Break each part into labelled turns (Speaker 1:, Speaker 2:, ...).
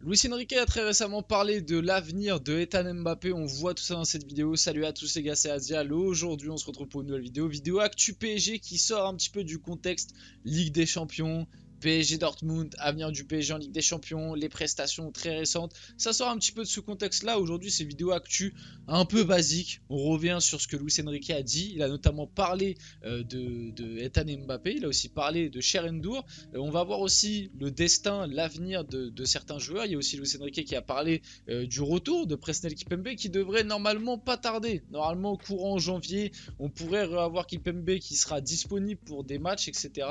Speaker 1: Luis Enrique a très récemment parlé de l'avenir de Ethan Mbappé, on voit tout ça dans cette vidéo. Salut à tous les gars, c'est Azial. Aujourd'hui on se retrouve pour une nouvelle vidéo Actu PSG qui sort un petit peu du contexte Ligue des Champions, PSG Dortmund, avenir du PSG en Ligue des Champions, les prestations très récentes. Ça sort un petit peu de ce contexte là. Aujourd'hui c'est vidéo actu un peu basique. On revient sur ce que Luis Enrique a dit. Il a notamment parlé de Ethan Mbappé, il a aussi parlé de Cherendor. On va voir aussi le destin, l'avenir de certains joueurs. Il y a aussi Luis Enrique qui a parlé du retour de Presnel Kimpembe qui devrait normalement pas tarder. Normalement courant janvier, on pourrait avoir Kimpembe qui sera disponible pour des matchs, etc.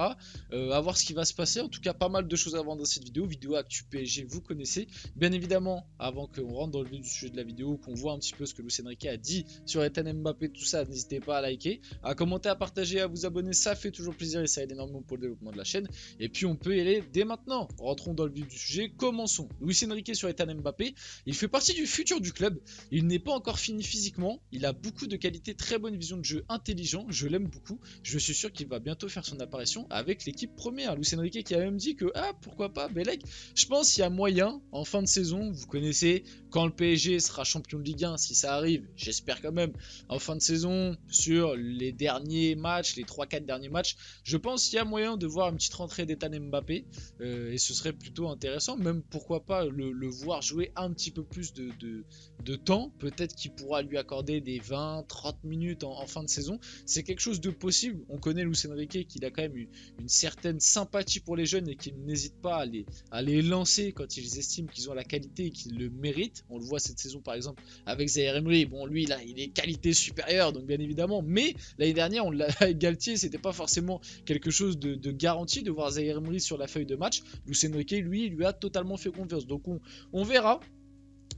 Speaker 1: À voir ce qui va se passer. En tout cas, pas mal de choses à voir dans cette vidéo Actu PSG, vous connaissez. Bien évidemment, avant qu'on rentre dans le vif du sujet de la vidéo, qu'on voit un petit peu ce que Luis Enrique a dit sur Ethan Mbappé, tout ça, n'hésitez pas à liker, à commenter, à partager, à vous abonner, ça fait toujours plaisir et ça aide énormément pour le développement de la chaîne. Et puis on peut y aller dès maintenant. Rentrons dans le vif du sujet, commençons. Luis Enrique sur Ethan Mbappé, il fait partie du futur du club, il n'est pas encore fini physiquement, il a beaucoup de qualités, très bonne vision de jeu, intelligent, je l'aime beaucoup, je suis sûr qu'il va bientôt faire son apparition avec l'équipe première. Luis Enrique qui a même dit que pourquoi pas Belek, je pense qu'il y a moyen en fin de saison, vous connaissez, quand le PSG sera champion de Ligue 1, si ça arrive, j'espère quand même, en fin de saison, sur les derniers matchs, les 3-4 derniers matchs, je pense qu'il y a moyen de voir une petite rentrée d'Ethan Mbappé, et ce serait plutôt intéressant, même pourquoi pas le voir jouer un petit peu plus de temps, peut-être qu'il pourra lui accorder des 20-30 minutes en fin de saison, c'est quelque chose de possible. On connaît Luis Enrique qu'il a quand même une certaine sympathie pour les jeunes et qu'il n'hésite pas à les lancer quand ils estiment qu'ils ont la qualité et qu'ils le méritent. On le voit cette saison par exemple avec Zaïre Emery. Bon, lui là, il est qualité supérieure, donc bien évidemment. Mais l'année dernière, on l'a avec Galtier, c'était pas forcément quelque chose de garanti de voir Zaïre Emery sur la feuille de match. Luis Enrique, lui a totalement fait confiance. Donc on verra.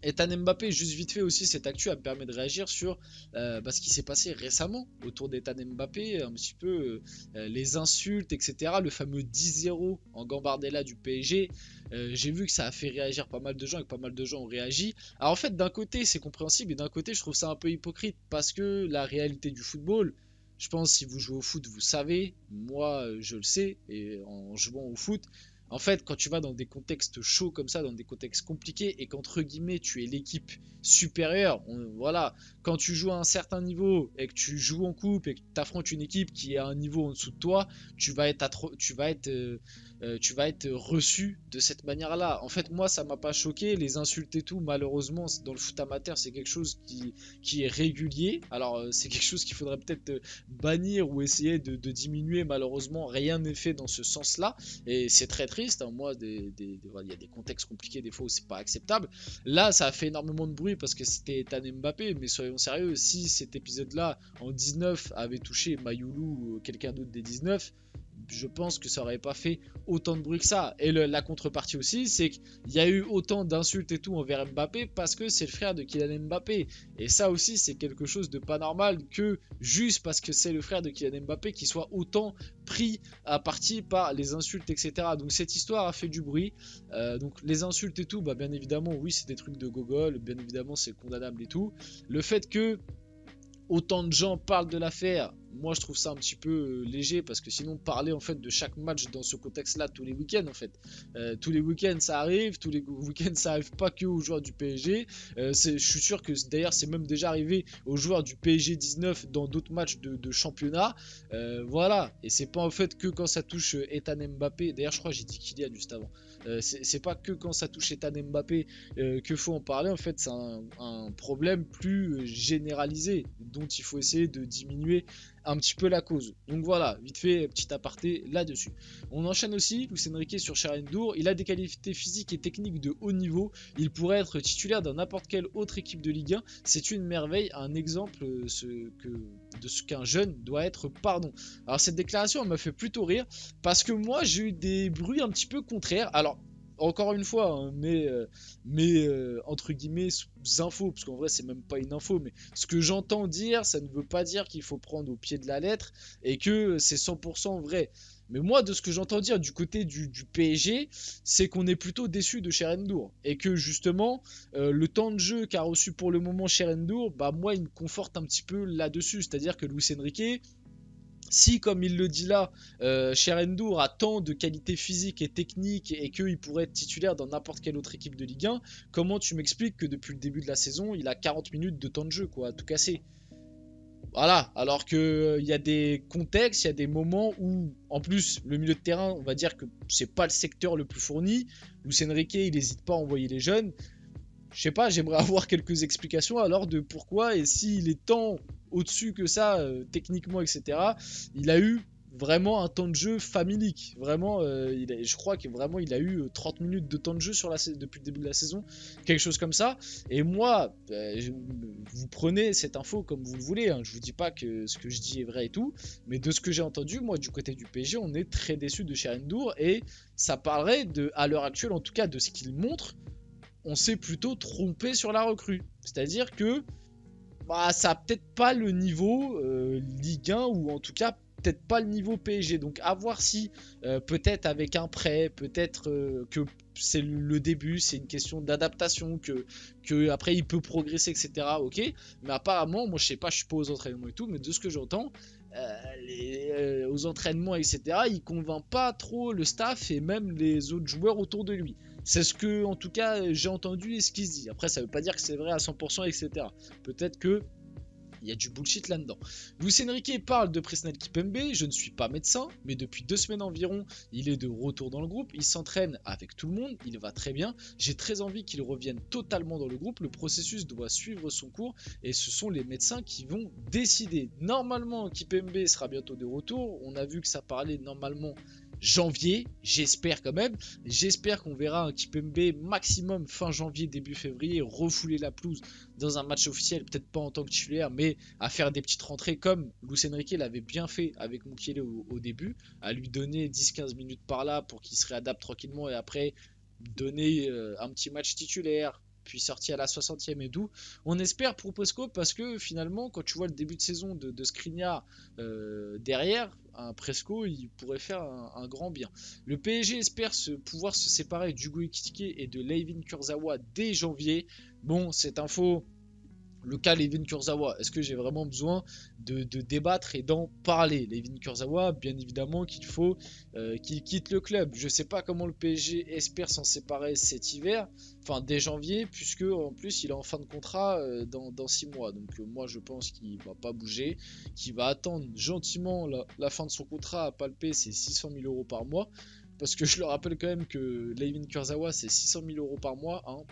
Speaker 1: Ethan Mbappé, juste vite fait aussi, cette actu me permet de réagir sur ce qui s'est passé récemment autour d'Ethan Mbappé, un petit peu les insultes, etc. Le fameux 10-0 en Gambardella du PSG. J'ai vu que ça a fait réagir pas mal de gens et que pas mal de gens ont réagi. Alors en fait, d'un côté, c'est compréhensible et d'un côté, je trouve ça un peu hypocrite parce que la réalité du football, je pense si vous jouez au foot, vous savez, moi je le sais, et en jouant au foot, en fait, quand tu vas dans des contextes chauds comme ça, dans des contextes compliqués, et qu'entre guillemets tu es l'équipe supérieure, voilà, quand tu joues à un certain niveau et que tu joues en coupe et que tu affrontes une équipe qui est à un niveau en dessous de toi, tu vas être reçu de cette manière-là. En fait, moi, ça m'a pas choqué, les insultes et tout, malheureusement, dans le foot amateur, c'est quelque chose qui est régulier. Alors, c'est quelque chose qu'il faudrait peut-être bannir ou essayer de diminuer. Malheureusement, rien n'est fait dans ce sens-là. Et c'est très triste. Hein. Moi, il y a des contextes compliqués des fois où c'est pas acceptable. Là, ça a fait énormément de bruit parce que c'était Ethan Mbappé. Mais soyons sérieux, si cet épisode-là, en 19, avait touché Mayoulou ou quelqu'un d'autre des 19, je pense que ça aurait pas fait autant de bruit que ça. Et la contrepartie aussi, c'est qu'il y a eu autant d'insultes et tout envers Mbappé parce que c'est le frère de Kylian Mbappé. Et ça aussi, c'est quelque chose de pas normal que juste parce que c'est le frère de Kylian Mbappé qu'il soit autant pris à partie par les insultes, etc. Donc cette histoire a fait du bruit. Donc les insultes et tout, bien évidemment, oui, c'est des trucs de gogol, bien évidemment, c'est condamnable et tout. Le fait que autant de gens parlent de l'affaire, moi je trouve ça un petit peu léger parce que sinon parler en fait de chaque match dans ce contexte là tous les week-ends en fait, tous les week-ends ça arrive, tous les week-ends ça arrive pas que aux joueurs du PSG, je suis sûr que d'ailleurs c'est même déjà arrivé aux joueurs du PSG 19 dans d'autres matchs de championnat, voilà, et c'est pas en fait que quand ça touche Ethan Mbappé, d'ailleurs je crois que j'ai dit Kylian juste avant, c'est pas que quand ça touche Ethan Mbappé que faut en parler, en fait c'est un problème plus généralisé dont il faut essayer de diminuer un petit peu la cause. Donc voilà, vite fait, petit aparté là-dessus. On enchaîne aussi, Luis Enrique sur Cherendor, il a des qualités physiques et techniques de haut niveau, il pourrait être titulaire dans n'importe quelle autre équipe de Ligue 1, c'est une merveille, un exemple de ce qu'un jeune doit être, pardon. Alors cette déclaration, elle m'a fait plutôt rire, parce que moi j'ai eu des bruits un petit peu contraires, alors encore une fois, hein, mais entre guillemets, infos, parce qu'en vrai, c'est même pas une info, mais ce que j'entends dire, ça ne veut pas dire qu'il faut prendre au pied de la lettre et que c'est 100% vrai. Mais moi, de ce que j'entends dire du côté du PSG, c'est qu'on est plutôt déçu de Cherendor. Et que justement, le temps de jeu qu'a reçu pour le moment Cherendor, moi, il me conforte un petit peu là-dessus. C'est-à-dire que Luis Enrique, Si, comme il le dit là, Cherendou a tant de qualités physiques et techniques et qu'il pourrait être titulaire dans n'importe quelle autre équipe de Ligue 1, comment tu m'expliques que depuis le début de la saison, il a 40 minutes de temps de jeu, quoi, à tout casser? Voilà, alors que il y a des contextes, il y a des moments où, en plus, le milieu de terrain, on va dire que c'est pas le secteur le plus fourni. Luis Enrique, il n'hésite pas à envoyer les jeunes. Je sais pas, j'aimerais avoir quelques explications alors de pourquoi et s'il est tant au-dessus que ça, techniquement, etc. Il a eu vraiment un temps de jeu familique. Vraiment, je crois que vraiment il a eu 30 minutes de temps de jeu depuis le début de la saison, quelque chose comme ça. Et moi, vous prenez cette info comme vous le voulez, hein. Je vous dis pas que ce que je dis est vrai et tout, mais de ce que j'ai entendu, moi du côté du PSG, on est très déçu de Cherendou et ça parlerait à l'heure actuelle en tout cas de ce qu'il montre. On s'est plutôt trompé sur la recrue. C'est-à-dire que bah, ça n'a peut-être pas le niveau Ligue 1 ou en tout cas peut-être pas le niveau PSG. Donc à voir si peut-être avec un prêt, peut-être que c'est le début, c'est une question d'adaptation, que après il peut progresser, etc. Ok, mais apparemment, moi je sais pas, je suis pas aux entraînements et tout, mais de ce que j'entends, aux entraînements, etc., il convainc pas trop le staff et même les autres joueurs autour de lui. C'est ce que, en tout cas, j'ai entendu et ce qui se dit. Après, ça veut pas dire que c'est vrai à 100%, etc. Peut-être que il y a du bullshit là-dedans. Luis Enrique parle de Presnel Kimpembe, je ne suis pas médecin, mais depuis 2 semaines environ, il est de retour dans le groupe, il s'entraîne avec tout le monde, il va très bien, j'ai très envie qu'il revienne totalement dans le groupe, le processus doit suivre son cours, et ce sont les médecins qui vont décider. Normalement, Kimpembe sera bientôt de retour, on a vu que ça parlait normalement janvier, j'espère quand même, j'espère qu'on verra un Kimpembe maximum fin janvier, début février, refouler la pelouse dans un match officiel, peut-être pas en tant que titulaire, mais à faire des petites rentrées comme Luis Enrique l'avait bien fait avec Mukiele au début, à lui donner 10-15 minutes par là pour qu'il se réadapte tranquillement et après donner un petit match titulaire, puis sorti à la 60e et d'où. On espère pour Presco parce que finalement, quand tu vois le début de saison de Skriniar derrière, un Presco, il pourrait faire un grand bien. Le PSG espère pouvoir se séparer d'Hugo Ekitike et de Layvin Kurzawa dès janvier. Bon, cette info, le cas Layvin Kurzawa, est-ce que j'ai vraiment besoin de débattre et d'en parler? Layvin Kurzawa, bien évidemment qu'il faut qu'il quitte le club. Je ne sais pas comment le PSG espère s'en séparer cet hiver, enfin dès janvier, puisque en plus il est en fin de contrat dans 6 mois. Donc moi je pense qu'il ne va pas bouger, qu'il va attendre gentiment la fin de son contrat à palper ses 600 000 euros par mois. Parce que je le rappelle quand même que Layvin Kurzawa c'est 600 000 euros par mois. Hein,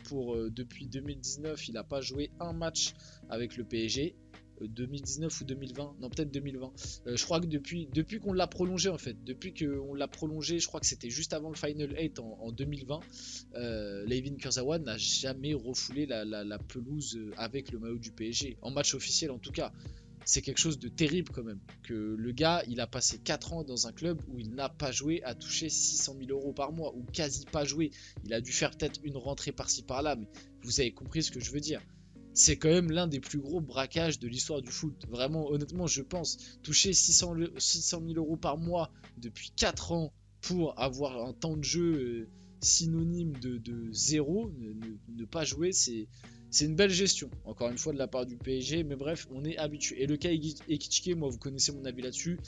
Speaker 1: depuis 2019, il n'a pas joué un match avec le PSG. 2019 ou 2020, non peut-être 2020. Je crois que depuis qu'on l'a prolongé en fait, depuis qu'on l'a prolongé, je crois que c'était juste avant le Final 8 en 2020, Layvin Kurzawa n'a jamais refoulé la pelouse avec le maillot du PSG, en match officiel en tout cas. C'est quelque chose de terrible quand même, que le gars il a passé 4 ans dans un club où il n'a pas joué à toucher 600 000 euros par mois, ou quasi pas joué. Il a dû faire peut-être une rentrée par-ci par-là, mais vous avez compris ce que je veux dire. C'est quand même l'un des plus gros braquages de l'histoire du foot. Vraiment, honnêtement, je pense, toucher 600 000 euros par mois depuis 4 ans pour avoir un temps de jeu synonyme de zéro, ne pas jouer, c'est une belle gestion, encore une fois de la part du PSG, mais bref, on est habitué. Et le cas Ekitike, moi vous connaissez mon avis là-dessus,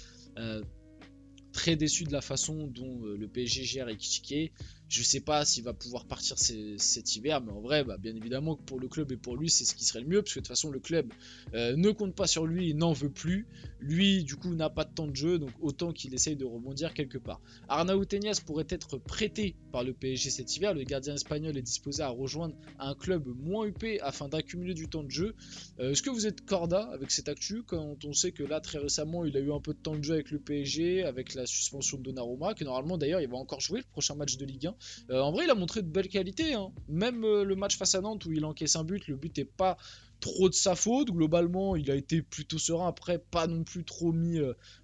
Speaker 1: très déçu de la façon dont le PSG gère Ekitike. Je sais pas s'il va pouvoir partir cet hiver, mais en vrai, bah, bien évidemment que pour le club et pour lui, c'est ce qui serait le mieux, parce que de toute façon, le club ne compte pas sur lui, il n'en veut plus. Lui, du coup, n'a pas de temps de jeu, donc autant qu'il essaye de rebondir quelque part. Arnaud Tenias pourrait être prêté par le PSG cet hiver. Le gardien espagnol est disposé à rejoindre un club moins huppé afin d'accumuler du temps de jeu. Est-ce que vous êtes corda avec cette actu, quand on sait que là, très récemment, il a eu un peu de temps de jeu avec le PSG, avec la suspension de Donnarumma, que normalement, d'ailleurs, il va encore jouer le prochain match de Ligue 1. En vrai, il a montré de belles qualités. Hein. Même le match face à Nantes où il encaisse un but, le but n'est pas trop de sa faute. Globalement, il a été plutôt serein. Après, pas non plus trop mis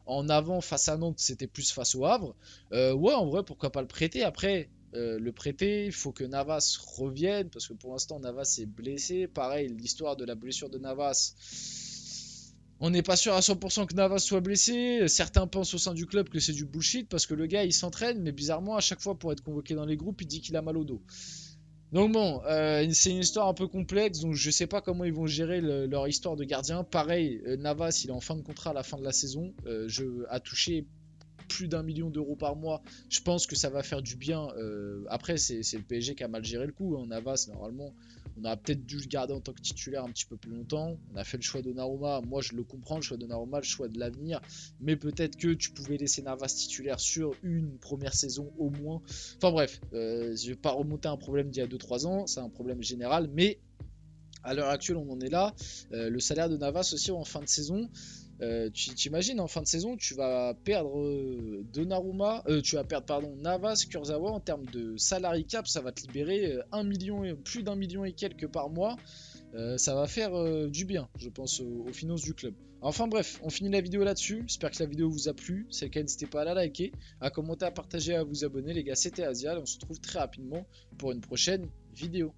Speaker 1: en avant face à Nantes, c'était plus face au Havre. Ouais, en vrai, pourquoi pas le prêter? Après, le prêter, il faut que Navas revienne parce que pour l'instant, Navas est blessé. Pareil, l'histoire de la blessure de Navas. On n'est pas sûr à 100% que Navas soit blessé. Certains pensent au sein du club que c'est du bullshit parce que le gars il s'entraîne, mais bizarrement, à chaque fois pour être convoqué dans les groupes, il dit qu'il a mal au dos. Donc bon, c'est une histoire un peu complexe, donc je sais pas comment ils vont gérer leur histoire de gardien. Pareil, Navas, il est en fin de contrat à la fin de la saison, a touché plus d'1 million d'euros par mois. Je pense que ça va faire du bien. Après, c'est le PSG qui a mal géré le coup. Hein. Navas, normalement, on a peut-être dû le garder en tant que titulaire un petit peu plus longtemps. On a fait le choix de Donnarumma. Moi, je le comprends, le choix de Donnarumma, le choix de l'avenir. Mais peut-être que tu pouvais laisser Navas titulaire sur une première saison au moins. Enfin bref, je vais pas remonter à un problème d'il y a 2-3 ans. C'est un problème général. Mais à l'heure actuelle, on en est là. Le salaire de Navas aussi en fin de saison. Tu t'imagines en fin de saison, tu vas perdre Donnarumma, tu vas perdre pardon Navas, Kurzawa en termes de salary cap, ça va te libérer 1 million et plus d'1 million et quelques par mois. Ça va faire du bien, je pense, aux finances du club. Enfin bref, on finit la vidéo là-dessus. J'espère que la vidéo vous a plu. C'est le cas, n'hésitez pas à la liker, à commenter, à partager, à vous abonner. Les gars, c'était Asia. On se retrouve très rapidement pour une prochaine vidéo.